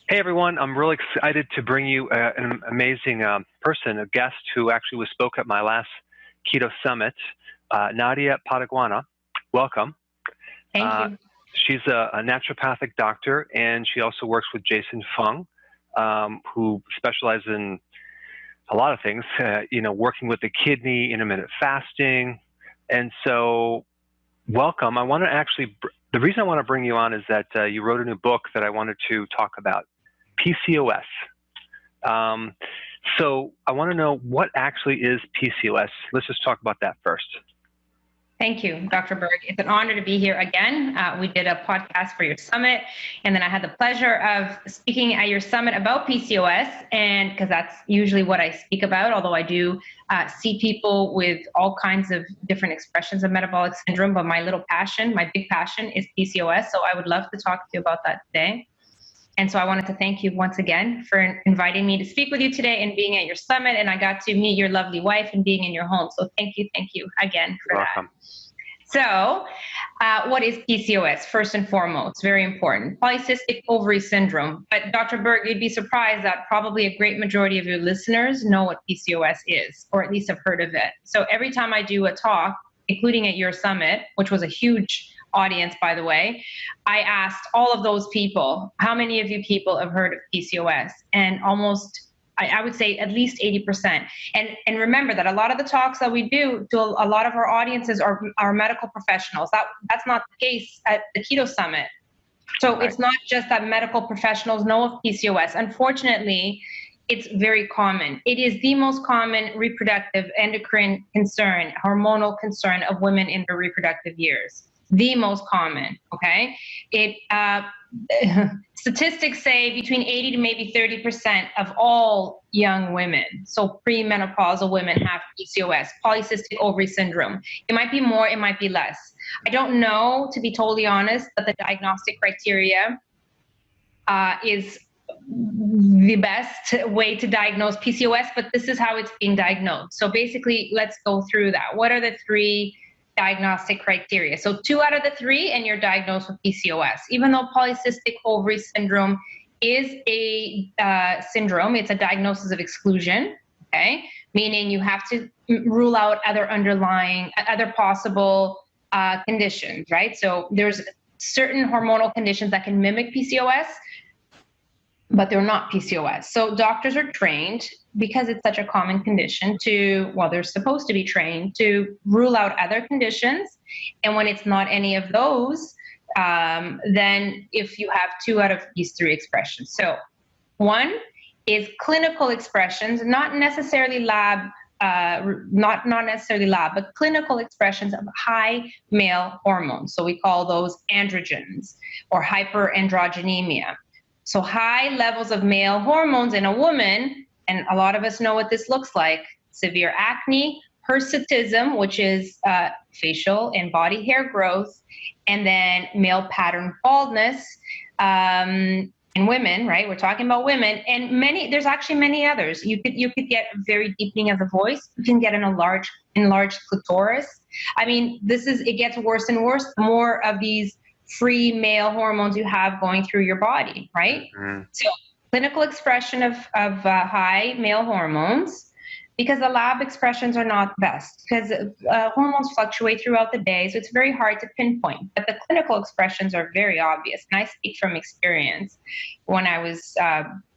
Hey everyone, I'm really excited to bring you an amazing person, a guest who actually spoke at my last Keto Summit, Nadiya Padaguana. Welcome. Thank you. She's a naturopathic doctor, and she also works with Jason Fung, who specializes in a lot of things, working with the kidney, intermittent fasting. And so, welcome. The reason I want to bring you on is that you wrote a new book that I wanted to talk about. PCOS. So I want to know what actually is PCOS. Let's just talk about that first. Thank you, Dr. Berg. It's an honor to be here again. We did a podcast for your summit, and then I had the pleasure of speaking at your summit about PCOS, and because that's usually what I speak about, although I do see people with all kinds of different expressions of metabolic syndrome, but my big passion is PCOS, so I would love to talk to you about that today. And so I wanted to thank you once again for inviting me to speak with you today and being at your summit. And I got to meet your lovely wife and being in your home. So thank you again for that. So what is PCOS? First and foremost, very important. Polycystic ovary syndrome. But Dr. Berg, you'd be surprised that probably a great majority of your listeners know what PCOS is, or at least have heard of it. So every time I do a talk, including at your summit, which was a huge audience, by the way, I asked all of those people, how many of you people have heard of PCOS? And almost, I would say at least 80%. And remember that a lot of the talks that we do to a lot of our audiences are medical professionals. That's not the case at the Keto Summit. So It's not just that medical professionals know of PCOS. Unfortunately, it's very common. It is the most common reproductive endocrine concern, hormonal concern of women in their reproductive years. The most common, okay? Statistics say between 80 to maybe 30% of all young women, so premenopausal women, have PCOS, polycystic ovary syndrome. It might be more, it might be less. I don't know, to be totally honest, but the diagnostic criteria is the best way to diagnose PCOS, but this is how it's being diagnosed. So basically, let's go through that. What are the three diagnostic criteria? So 2 out of the 3 and you're diagnosed with PCOS. Even though polycystic ovary syndrome is a syndrome, it's a diagnosis of exclusion, okay? Meaning you have to rule out other possible conditions, right? So there's certain hormonal conditions that can mimic PCOS, but they're not PCOS. So doctors are trained, because it's such a common condition, they're supposed to be trained to rule out other conditions. And when it's not any of those, then if you have 2 out of these 3 expressions. So 1 is clinical expressions, not necessarily lab, but clinical expressions of high male hormones. So we call those androgens or hyperandrogenemia. So high levels of male hormones in a woman, and a lot of us know what this looks like: severe acne, hirsutism, which is facial and body hair growth, and then male pattern baldness in women, right? We're talking about women, and there's actually many others. You could get a very deepening of the voice. You can get an enlarged clitoris. I mean, it gets worse and worse the more of these free male hormones you have going through your body, right? Mm-hmm. So clinical expression of high male hormones, because the lab expressions are not best, because hormones fluctuate throughout the day, so it's very hard to pinpoint. But the clinical expressions are very obvious, and I speak from experience when I was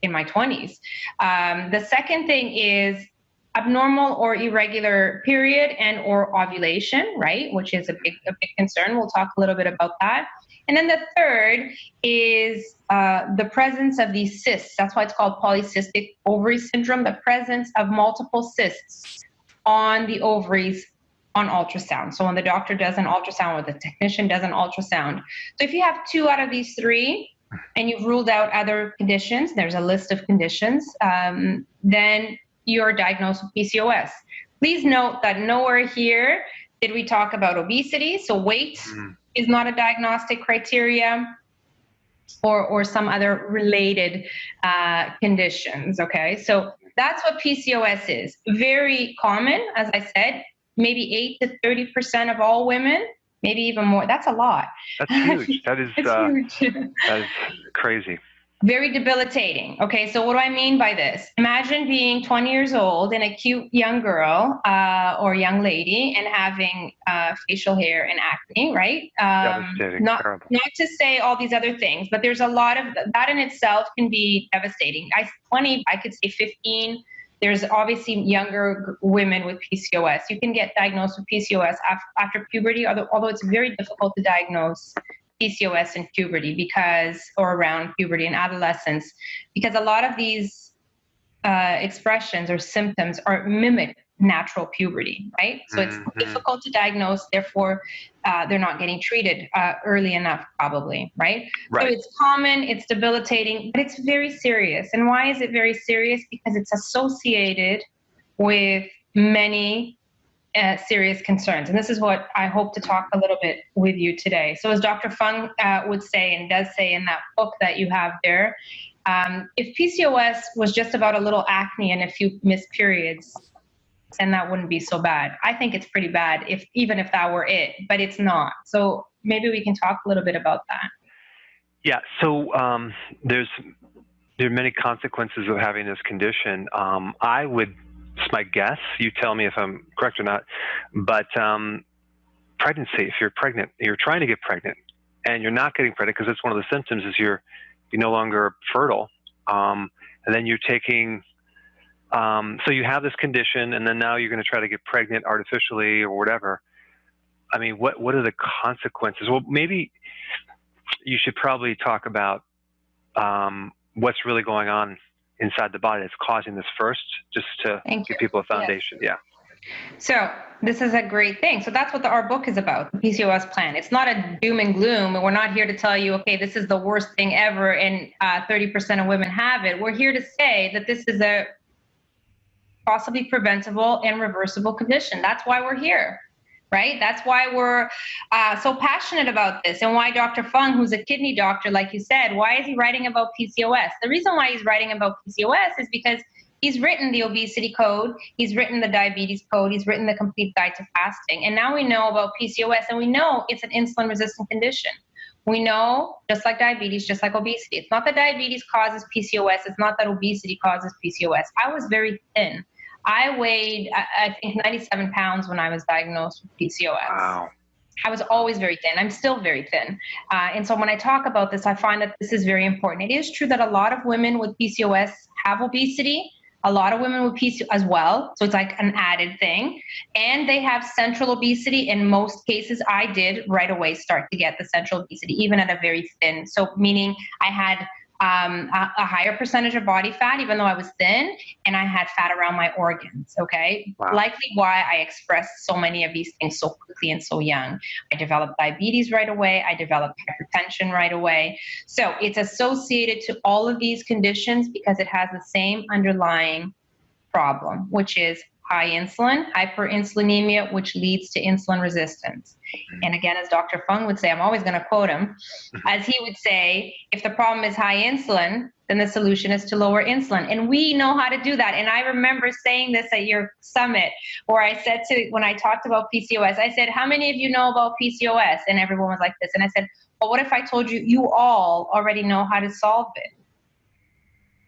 in my 20s. The second thing is abnormal or irregular period and or ovulation, right, which is a big concern. We'll talk a little bit about that. And then the third is the presence of these cysts. That's why it's called polycystic ovary syndrome, the presence of multiple cysts on the ovaries on ultrasound. So when the doctor does an ultrasound or the technician does an ultrasound. So if you have 2 out of these 3 and you've ruled out other conditions, there's a list of conditions, then you're diagnosed with PCOS. Please note that nowhere here did we talk about obesity. So weight is not a diagnostic criteria, or some other related conditions, okay? So that's what PCOS is. Very common, as I said, maybe 8 to 30% of all women, maybe even more. That's a lot. That's huge. That is huge. That is crazy. Very debilitating. Okay, so what do I mean by this? Imagine being 20 years old and a cute young girl or young lady and having facial hair and acne, right? Devastating, terrible. Not to say all these other things, but there's a lot of that in itself can be devastating. 20, I could say 15. There's obviously younger women with PCOS. You can get diagnosed with PCOS after puberty, although it's very difficult to diagnose PCOS in puberty or around puberty and adolescence, because a lot of these expressions or symptoms mimic natural puberty, right? So it's difficult to diagnose, therefore they're not getting treated early enough, probably, right? So it's common, it's debilitating, but it's very serious. And why is it very serious? Because it's associated with many serious concerns. And this is what I hope to talk a little bit with you today. So as Dr. Fung would say and does say in that book that you have there, if PCOS was just about a little acne and a few missed periods, then that wouldn't be so bad. I think it's pretty bad, even if that were it, but it's not. So maybe we can talk a little bit about that. Yeah, so there are many consequences of having this condition. It's my guess, you tell me if I'm correct or not, but pregnancy, if you're pregnant, you're trying to get pregnant and you're not getting pregnant, because that's one of the symptoms is you're no longer fertile. And then you're taking, so you have this condition and then now you're going to try to get pregnant artificially or whatever. I mean, what are the consequences? Well, maybe you should probably talk about what's really going on inside the body that's causing this first, just to give people a foundation. Yes. Yeah. So this is a great thing. So that's what our book is about, the PCOS plan. It's not a doom and gloom. We're not here to tell you, okay, this is the worst thing ever and 30% of women have it. We're here to say that this is a possibly preventable and reversible condition. That's why we're here. Right? That's why we're so passionate about this, and why Dr. Fung, who's a kidney doctor, like you said, why is he writing about PCOS? The reason why he's writing about PCOS is because he's written the obesity code, he's written the diabetes code, he's written the complete guide to fasting, and now we know about PCOS, and we know it's an insulin-resistant condition. We know, just like diabetes, just like obesity, it's not that diabetes causes PCOS, it's not that obesity causes PCOS. I was very thin. I weighed, I think, 97 pounds when I was diagnosed with PCOS. Wow. I was always very thin. I'm still very thin. And so when I talk about this, I find that this is very important. It is true that a lot of women with PCOS have obesity, a lot of women with PCOS as well. So it's like an added thing. And they have central obesity. In most cases, I did right away start to get the central obesity, even at a very thin. So meaning I had a higher percentage of body fat, even though I was thin, and I had fat around my organs, okay? Wow. Likely why I expressed so many of these things so quickly and so young. I developed diabetes right away. I developed hypertension right away. So it's associated to all of these conditions because it has the same underlying problem, which is high insulin, hyperinsulinemia, which leads to insulin resistance. And again, as Dr. Fung would say, I'm always going to quote him, as he would say, if the problem is high insulin, then the solution is to lower insulin. And we know how to do that. And I remember saying this at your summit where I said when I talked about PCOS, I said, how many of you know about PCOS? And everyone was like this. And I said, well, what if I told you, you all already know how to solve it?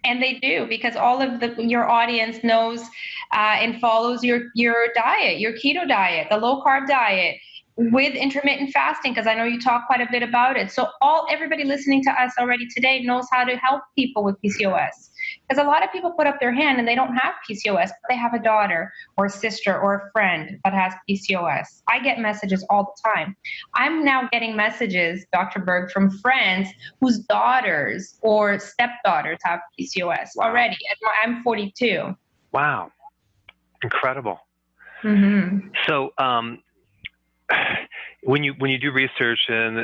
And they do, because all of your audience knows and follows your diet, your keto diet, the low carb diet with intermittent fasting, because I know you talk quite a bit about it. So everybody listening to us already today knows how to help people with PCOS. Because a lot of people put up their hand and they don't have PCOS, but they have a daughter or a sister or a friend that has PCOS. I get messages all the time. I'm now getting messages, Dr. Berg, from friends whose daughters or stepdaughters have PCOS already. I'm 42. Wow. Incredible. Mm-hmm. So when you do research and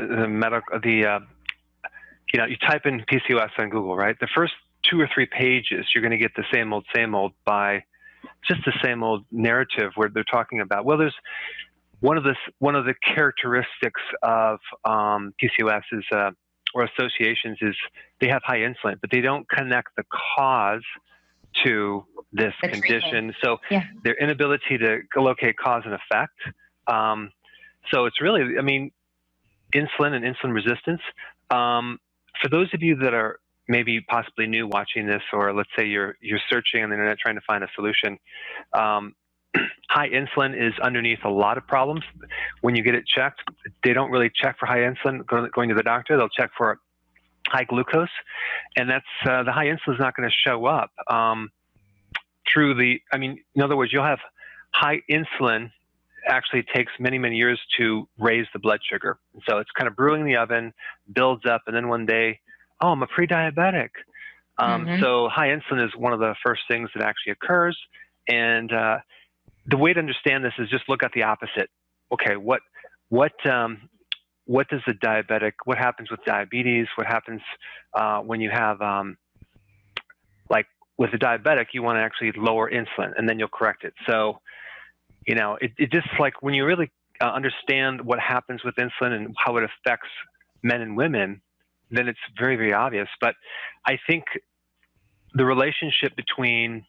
you type in PCOS on Google, right? The first 2 or 3 pages, you're going to get the same old by just the same old narrative where they're talking about, well, there's one of the characteristics of PCOS is or associations is they have high insulin, but they don't connect the cause to this condition. So their inability to locate cause and effect. So it's really, I mean, insulin and insulin resistance. For those of you that are maybe possibly new watching this, or let's say you're searching on the internet trying to find a solution. High insulin is underneath a lot of problems. When you get it checked, they don't really check for high insulin going to the doctor. They'll check for high glucose, and that's the high insulin is not going to show up through the. I mean, in other words, you'll have high insulin. Actually takes many, many years to raise the blood sugar. So it's kind of brewing in the oven, builds up, and then one day, oh, I'm a pre-diabetic. So high insulin is one of the first things that actually occurs. And the way to understand this is just look at the opposite. Okay, what does the diabetic, what happens with diabetes? What happens when you have, like with the diabetic, you want to actually lower insulin, and then you'll correct it. So, you know, it just like when you really understand what happens with insulin and how it affects men and women, then it's very, very obvious. But I think the relationship between,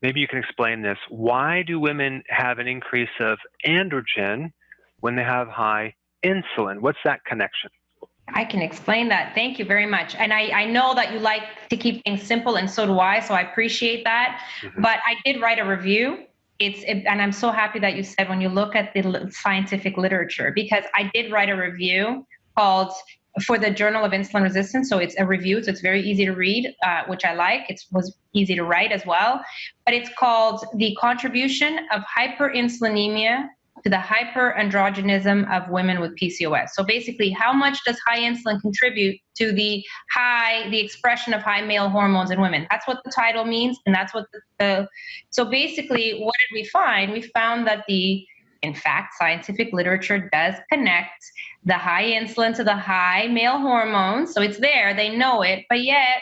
maybe you can explain this, why do women have an increase of androgen when they have high insulin? What's that connection? I can explain that. Thank you very much. And I know that you like to keep things simple, and so do I, so I appreciate that. But I did write a review. And I'm so happy that you said when you look at the scientific literature, because I did write a review called for the Journal of Insulin Resistance. So it's a review, so it's very easy to read, which I like. It was easy to write as well. But it's called The Contribution of Hyperinsulinemia to the Hyperandrogenism of Women with PCOS. So basically, how much does high insulin contribute to the expression of high male hormones in women? That's what the title means, and that's what so basically, what did we find? We found that in fact, scientific literature does connect the high insulin to the high male hormones. So it's there, they know it, but yet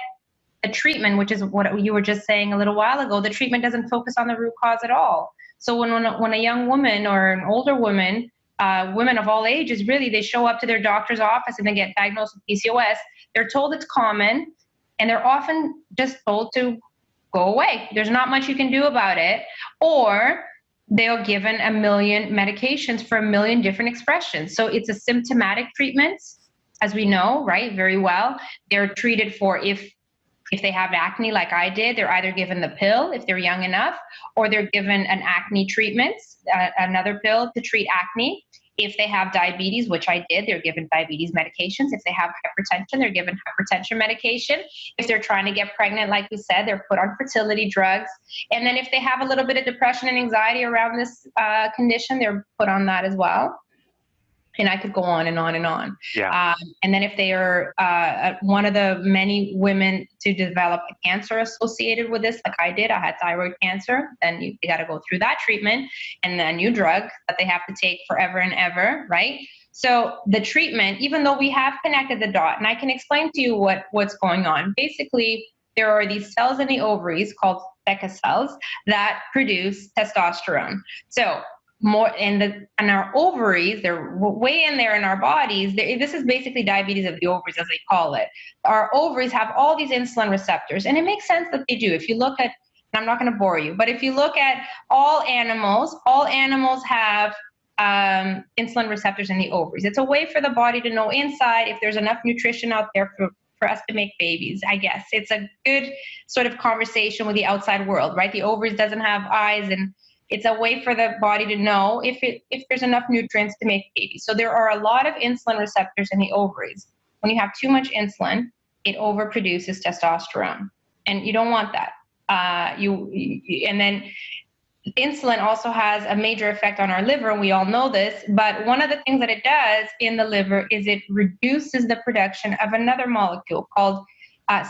the treatment, which is what you were just saying a little while ago, the treatment doesn't focus on the root cause at all. So when a young woman or an older woman, women of all ages, really, they show up to their doctor's office and they get diagnosed with PCOS, they're told it's common, and they're often just told to go away. There's not much you can do about it. Or they're given 1 million medications for 1 million different expressions. So it's a symptomatic treatment, as we know, right, very well. They're treated for if they have acne like I did, they're either given the pill if they're young enough, or they're given an acne treatment, another pill to treat acne. If they have diabetes, which I did, they're given diabetes medications. If they have hypertension, they're given hypertension medication. If they're trying to get pregnant, like we said, they're put on fertility drugs. And then if they have a little bit of depression and anxiety around this condition, they're put on that as well. And I could go on and on and on. Yeah. And then if they are one of the many women to develop a cancer associated with this, like I did, I had thyroid cancer, then you got to go through that treatment and a new drug that they have to take forever and ever, right? So the treatment, even though we have connected the dot, and I can explain to you what's going on. Basically, there are these cells in the ovaries called Theca cells that produce testosterone. So more in our ovaries, they're way in there in our bodies. This is basically diabetes of the ovaries, as they call it. Our ovaries have all these insulin receptors, and it makes sense that they do. If you look at, and I'm not going to bore you, but if you look at all animals have insulin receptors in the ovaries. It's a way for the body to know inside if there's enough nutrition out there for us to make babies, I guess. It's a good sort of conversation with the outside world, right? The ovaries doesn't have eyes, and it's a way for the body to know if there's enough nutrients to make babies. So there are a lot of insulin receptors in the ovaries. When you have too much insulin, it overproduces testosterone, and you don't want that. And then insulin also has a major effect on our liver, and we all know this. But one of the things that it does in the liver is it reduces the production of another molecule called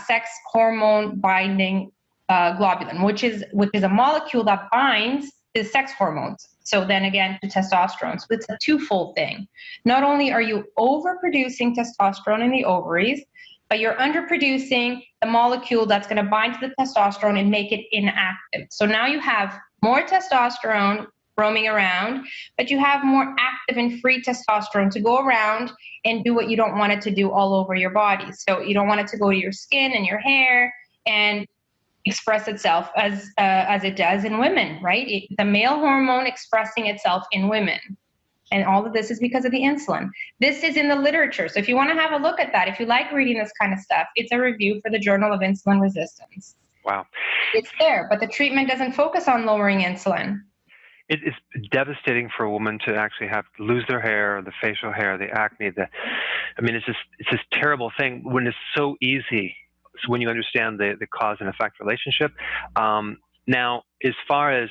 sex hormone binding globulin, which is a molecule that binds to sex hormones. So then again, to testosterone. So it's a twofold thing. Not only are you overproducing testosterone in the ovaries, but you're underproducing the molecule that's going to bind to the testosterone and make it inactive. So now you have more testosterone roaming around, but you have more active and free testosterone to go around and do what you don't want it to do all over your body. So you don't want it to go to your skin and your hair and express itself as it does in women, right? The male hormone expressing itself in women. And all of this is because of the insulin. This is in the literature. So if you want to have a look at that, if you like reading this kind of stuff, it's a review for the Journal of Insulin Resistance. Wow. It's there, but the treatment doesn't focus on lowering insulin. It is devastating for a woman to actually have to lose their hair, the facial hair, the acne. It's this terrible thing when it's so easy. So when you understand the cause and effect relationship. Now, as far as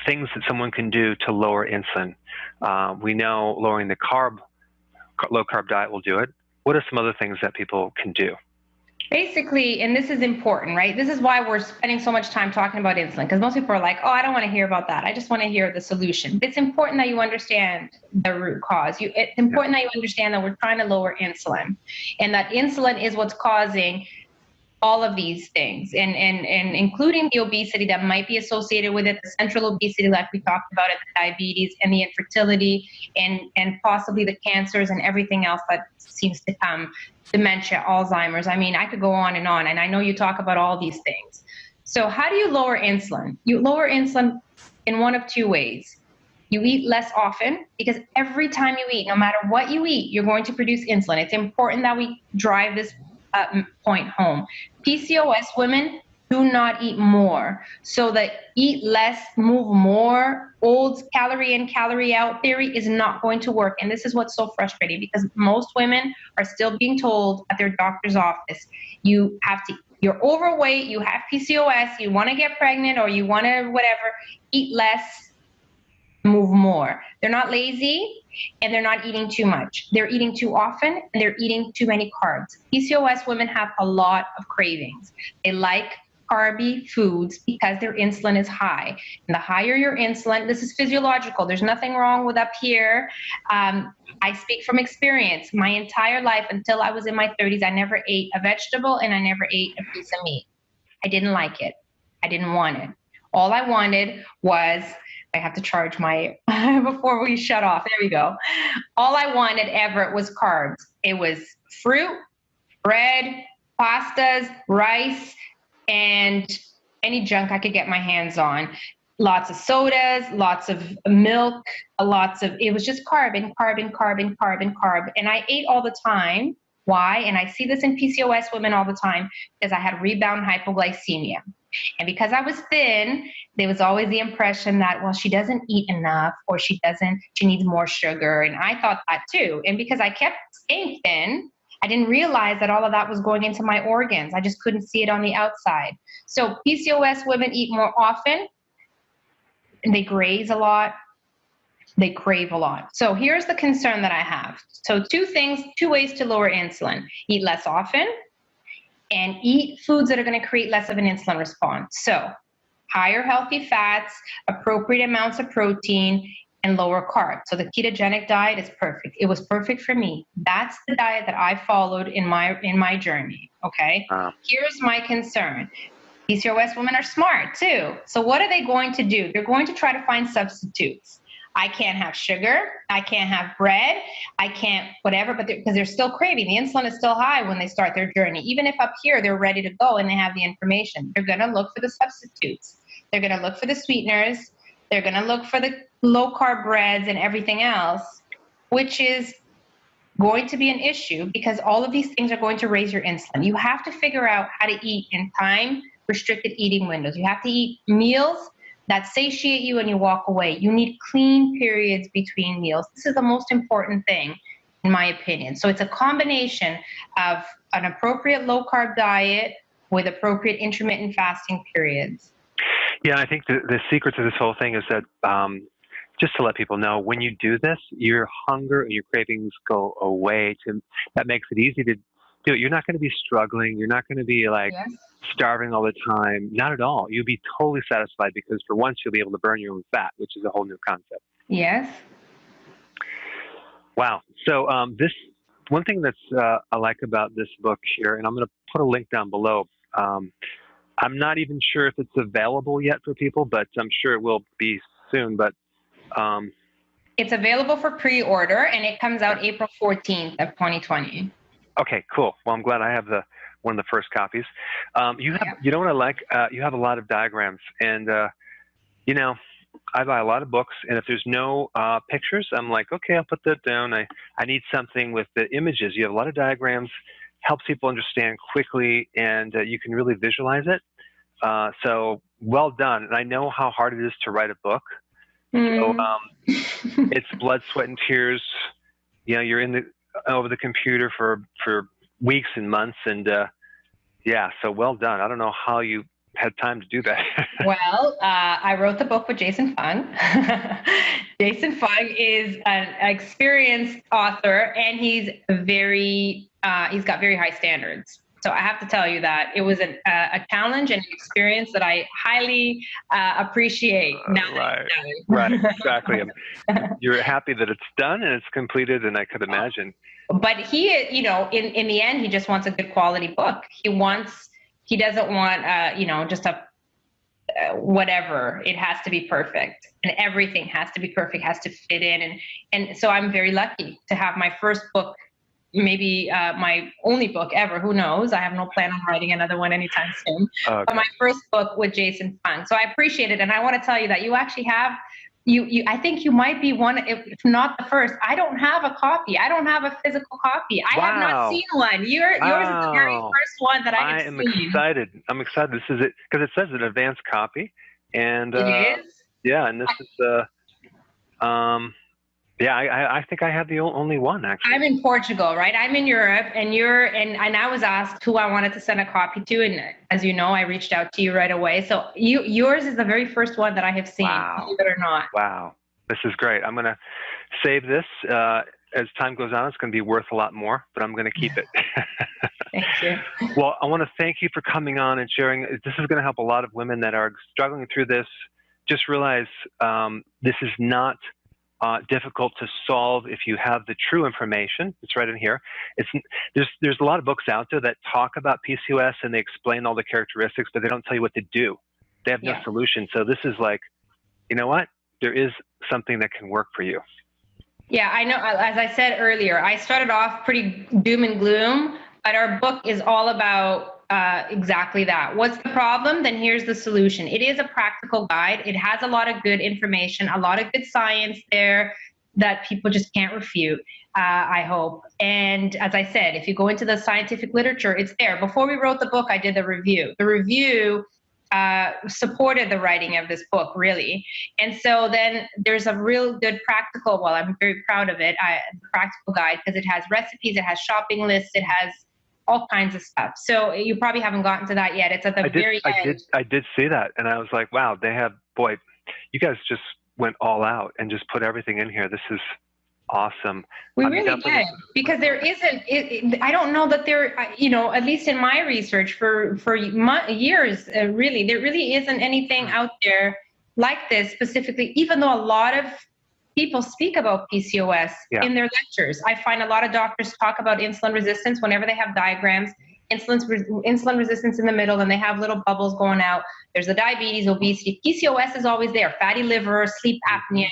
things that someone can do to lower insulin, we know lowering the low carb diet will do it. What are some other things that people can do? Basically, and this is important, right? This is why we're spending so much time talking about insulin, because most people are like, oh, I don't want to hear about that. I just want to hear the solution. It's important that you understand the root cause. It's important that you understand that we're trying to lower insulin, and that insulin is what's causing all of these things, and including the obesity that might be associated with it, the central obesity like we talked about, it, the diabetes and the infertility, and possibly the cancers and everything else that seems to come, dementia, Alzheimer's. I mean, I could go on, and I know you talk about all these things. So how do you lower insulin? You lower insulin in one of two ways. You eat less often, because every time you eat, no matter what you eat, you're going to produce insulin. It's important that we drive this point home. PCOS women do not eat more. So the eat less, move more, old calorie in, calorie out theory is not going to work. And this is what's so frustrating, because most women are still being told at their doctor's office, you're overweight, you have PCOS, you want to get pregnant, or you want to whatever, eat less, move more. They're not lazy, and they're not eating too much. They're eating too often, and they're eating too many carbs. PCOS women have a lot of cravings. They like carby foods because their insulin is high. And the higher your insulin, this is physiological. There's nothing wrong with up here. I speak from experience. My entire life until I was in my 30s, I never ate a vegetable and I never ate a piece of meat. I didn't like it. I didn't want it. All I wanted was, I have to charge my, before we shut off, there we go. All I wanted ever was carbs. It was fruit, bread, pastas, rice, and any junk I could get my hands on. Lots of sodas, lots of milk, it was just carb and carb and carb and carb and carb. And I ate all the time. Why? And I see this in PCOS women all the time, because I had rebound hypoglycemia. And because I was thin, there was always the impression that, well, she doesn't eat enough, or she needs more sugar. And I thought that too. And because I kept staying thin, I didn't realize that all of that was going into my organs. I just couldn't see it on the outside. So PCOS women eat more often, and they graze a lot. They crave a lot. So here's the concern that I have. So two ways to lower insulin: eat less often, and eat foods that are going to create less of an insulin response. So higher healthy fats, appropriate amounts of protein, and lower carbs. So the ketogenic diet is perfect. It was perfect for me. That's the diet that I followed in my journey. Okay. Here's my concern. PCOS women are smart too. So what are they going to do? They're going to try to find substitutes. I can't have sugar, I can't have bread, I can't whatever, but because they're still craving. The insulin is still high when they start their journey. Even if up here they're ready to go and they have the information, they're going to look for the substitutes. They're going to look for the sweeteners. They're going to look for the low carb breads and everything else, which is going to be an issue, because all of these things are going to raise your insulin. You have to figure out how to eat in time restricted eating windows. You have to eat meals that satiate you and you walk away. You need clean periods between meals. This is the most important thing, in my opinion. So it's a combination of an appropriate low-carb diet with appropriate intermittent fasting periods. Yeah, I think the secret to this whole thing is that, just to let people know, when you do this, your hunger and your cravings go away. That makes it easy to do it. You're not going to be struggling. You're not going to be starving all the time. Not at all. You'll be totally satisfied, because for once you'll be able to burn your own fat, which is a whole new concept. Yes. Wow. So this one thing that's I like about this book here, and I'm going to put a link down below. I'm not even sure if it's available yet for people, but I'm sure it will be soon. But it's available for pre-order, and it comes out April 14th of 2020. Okay, cool. Well, I'm glad I have one of the first copies. You know what I like? You have a lot of diagrams, and I buy a lot of books, and if there's no pictures, I'm like, okay, I'll put that down. I need something with the images. You have a lot of diagrams, helps people understand quickly, and you can really visualize it. So well done. And I know how hard it is to write a book. So it's blood, sweat, and tears. You know, you're over the computer for weeks and months, and yeah, so well done. I don't know how you had time to do that. Well, I wrote the book with Jason Fung. Jason Fung is an experienced author, and he's got very high standards. So I have to tell you that it was a challenge and an experience that I highly appreciate. Now right, exactly. You're happy that it's done and it's completed, and I could imagine. But he, you know, in the end, he just wants a good quality book. He doesn't want, you know, just a whatever. It has to be perfect, and everything has to be perfect, has to fit in. And so I'm very lucky to have my first book, maybe my only book ever. Who knows? I have no plan on writing another one anytime soon. Okay. But my first book with Jason Fung. So I appreciate it. And I want to tell you that you actually have, I think you might be one, if not the first. I don't have a copy. I don't have a physical copy. I have not seen one. Yours is the very first one that I have seen. Excited. I'm excited. This is it, because it says an advanced copy. And it is? Yeah, and this is yeah, I think I have the only one, actually. I'm in Portugal, right? I'm in Europe, and I was asked who I wanted to send a copy to, and as you know, I reached out to you right away. So yours is the very first one that I have seen, believe it or not. Wow, this is great. I'm going to save this. As time goes on, it's going to be worth a lot more, but I'm going to keep it. Thank you. Well, I want to thank you for coming on and sharing. This is going to help a lot of women that are struggling through this. Just realize this is not difficult to solve if you have the true information. It's right in here. There's a lot of books out there that talk about PCOS and they explain all the characteristics, but they don't tell you what to do. They have no solution. So this is like, you know what? There is something that can work for you. Yeah, I know. As I said earlier, I started off pretty doom and gloom, but our book is all about exactly that. What's the problem? Then here's the solution. It is a practical guide. It has a lot of good information, a lot of good science there that people just can't refute, I hope. And as I said, if you go into the scientific literature, it's there. Before we wrote the book, I did the review. The review supported the writing of this book, really. And so then there's a real good practical, well, I'm very proud of it, practical guide, because it has recipes, it has shopping lists, it has all kinds of stuff. So you probably haven't gotten to that yet. It's at the very end. I did see that, and I was like, wow, boy, you guys just went all out and just put everything in here. This is awesome. We really did, because there isn't, I don't know that there, you know, at least in my research for years, really, there really isn't anything out there like this specifically, even though a lot of people speak about PCOS in their lectures. I find a lot of doctors talk about insulin resistance whenever they have diagrams, insulin resistance in the middle, and they have little bubbles going out. There's the diabetes, obesity. PCOS is always there. Fatty liver, sleep apnea.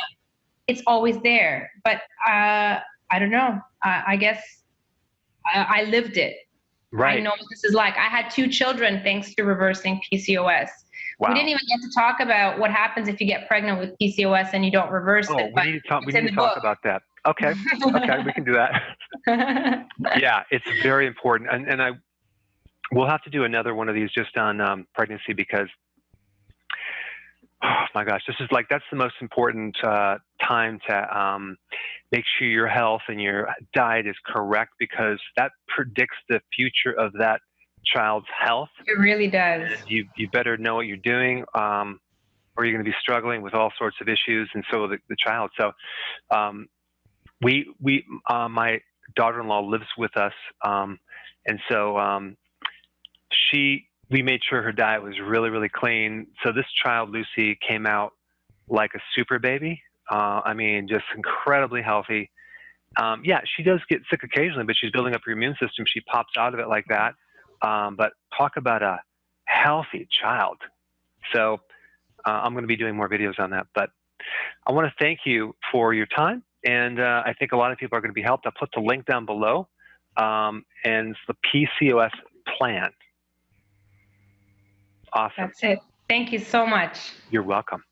It's always there. But I don't know. I guess I lived it. Right. I know what this is like. I had 2 children thanks to reversing PCOS. Wow. We didn't even get to talk about what happens if you get pregnant with PCOS and you don't reverse it. We need to talk about that. Okay. Okay, we can do that. Yeah, it's very important. And we'll have to do another one of these just on pregnancy, because, oh my gosh, that's the most important time to make sure your health and your diet is correct, because that predicts the future of that child's health. It really does. You better know what you're doing, or you're going to be struggling with all sorts of issues, and so will the child. So my daughter-in-law lives with us, and so we made sure her diet was really, really clean. So this child, Lucy, came out like a super baby. I mean, just incredibly healthy. Yeah, she does get sick occasionally, but she's building up her immune system. She pops out of it like that. But talk about a healthy child. So I'm going to be doing more videos on that. But I want to thank you for your time. And I think a lot of people are going to be helped. I'll put the link down below. And it's the PCOS plan. Awesome. That's it. Thank you so much. You're welcome.